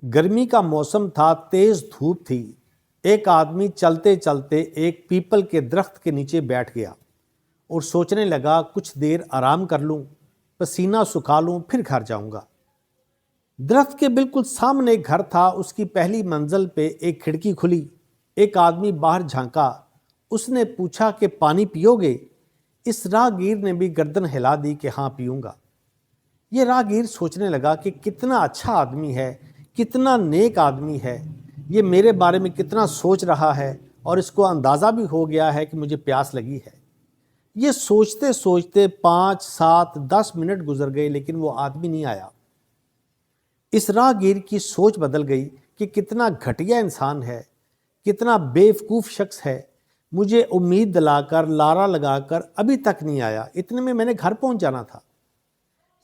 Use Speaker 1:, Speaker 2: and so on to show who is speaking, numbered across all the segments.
Speaker 1: गर्मी का मौसम था, तेज धूप थी। एक आदमी चलते चलते एक पीपल के दरख्त के नीचे बैठ गया और सोचने लगा, कुछ देर आराम कर लूं, पसीना सुखा लूं, फिर घर जाऊंगा। दरख्त के बिल्कुल सामने एक घर था। उसकी पहली मंजिल पे एक खिड़की खुली। एक आदमी बाहर झांका। उसने पूछा कि पानी पियोगे? इस राहगीर ने भी गर्दन हिला दी कि हाँ, पीऊंगा। ये राहगीर सोचने लगा कि कितना अच्छा आदमी है, कितना नेक आदमी है, ये मेरे बारे में कितना सोच रहा है और इसको अंदाज़ा भी हो गया है कि मुझे प्यास लगी है। ये सोचते सोचते 5, 7, 10 मिनट गुजर गए, लेकिन वो आदमी नहीं आया। इस राहगीर की सोच बदल गई कि कितना घटिया इंसान है, कितना बेवकूफ़ शख्स है, मुझे उम्मीद दिलाकर, लारा लगाकर अभी तक नहीं आया, इतने में मैंने घर पहुंच जाना था।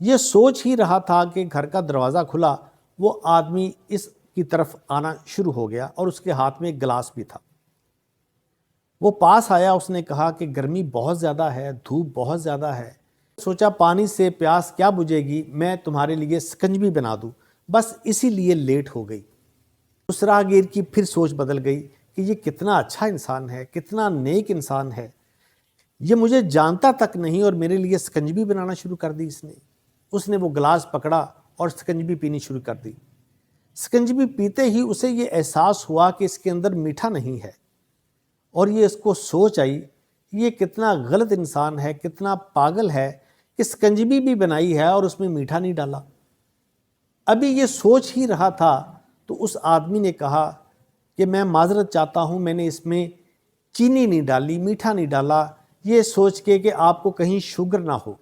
Speaker 1: ये सोच ही रहा था कि घर का दरवाज़ा खुला, वो आदमी इसकी तरफ आना शुरू हो गया और उसके हाथ में एक गिलास भी था। वो पास आया, उसने कहा कि गर्मी बहुत ज़्यादा है, धूप बहुत ज़्यादा है, सोचा पानी से प्यास क्या बुझेगी, मैं तुम्हारे लिए शिकंजी बना दूँ, बस इसीलिए लेट हो गई। उस राहगीर की फिर सोच बदल गई कि ये कितना अच्छा इंसान है, कितना नेक इंसान है, ये मुझे जानता तक नहीं और मेरे लिए शिकंजी बनाना शुरू कर दी इसने। उसने वो गिलास पकड़ा और शिकंजी पीनी शुरू कर दी। शिकंजी पीते ही उसे ये एहसास हुआ कि इसके अंदर मीठा नहीं है और ये इसको सोच आई, ये कितना गलत इंसान है, कितना पागल है कि शिकंजी भी बनाई है और उसमें मीठा नहीं डाला। अभी ये सोच ही रहा था तो उस आदमी ने कहा कि मैं माजरत चाहता हूँ, मैंने इसमें चीनी नहीं डाली, मीठा नहीं डाला, ये सोच के कि आपको कहीं शुगर ना हो।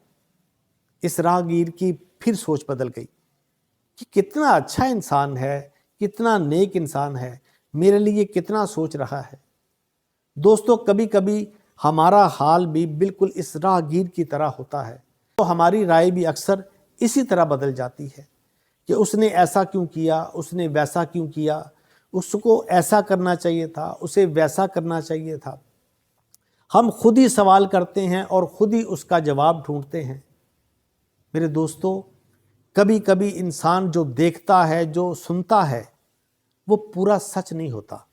Speaker 1: इस राहगीर की फिर सोच बदल गई कि कितना अच्छा इंसान है, कितना नेक इंसान है, मेरे लिए कितना सोच रहा है। दोस्तों, कभी कभी हमारा हाल भी बिल्कुल इस राहगीर की तरह होता है, तो हमारी राय भी अक्सर इसी तरह बदल जाती है कि उसने ऐसा क्यों किया, उसने वैसा क्यों किया, उसको ऐसा करना चाहिए था, उसे वैसा करना चाहिए था। हम खुद ही सवाल करते हैं और खुद ही उसका जवाब ढूंढते हैं। मेरे दोस्तों, कभी कभी इंसान जो देखता है, जो सुनता है, वो पूरा सच नहीं होता।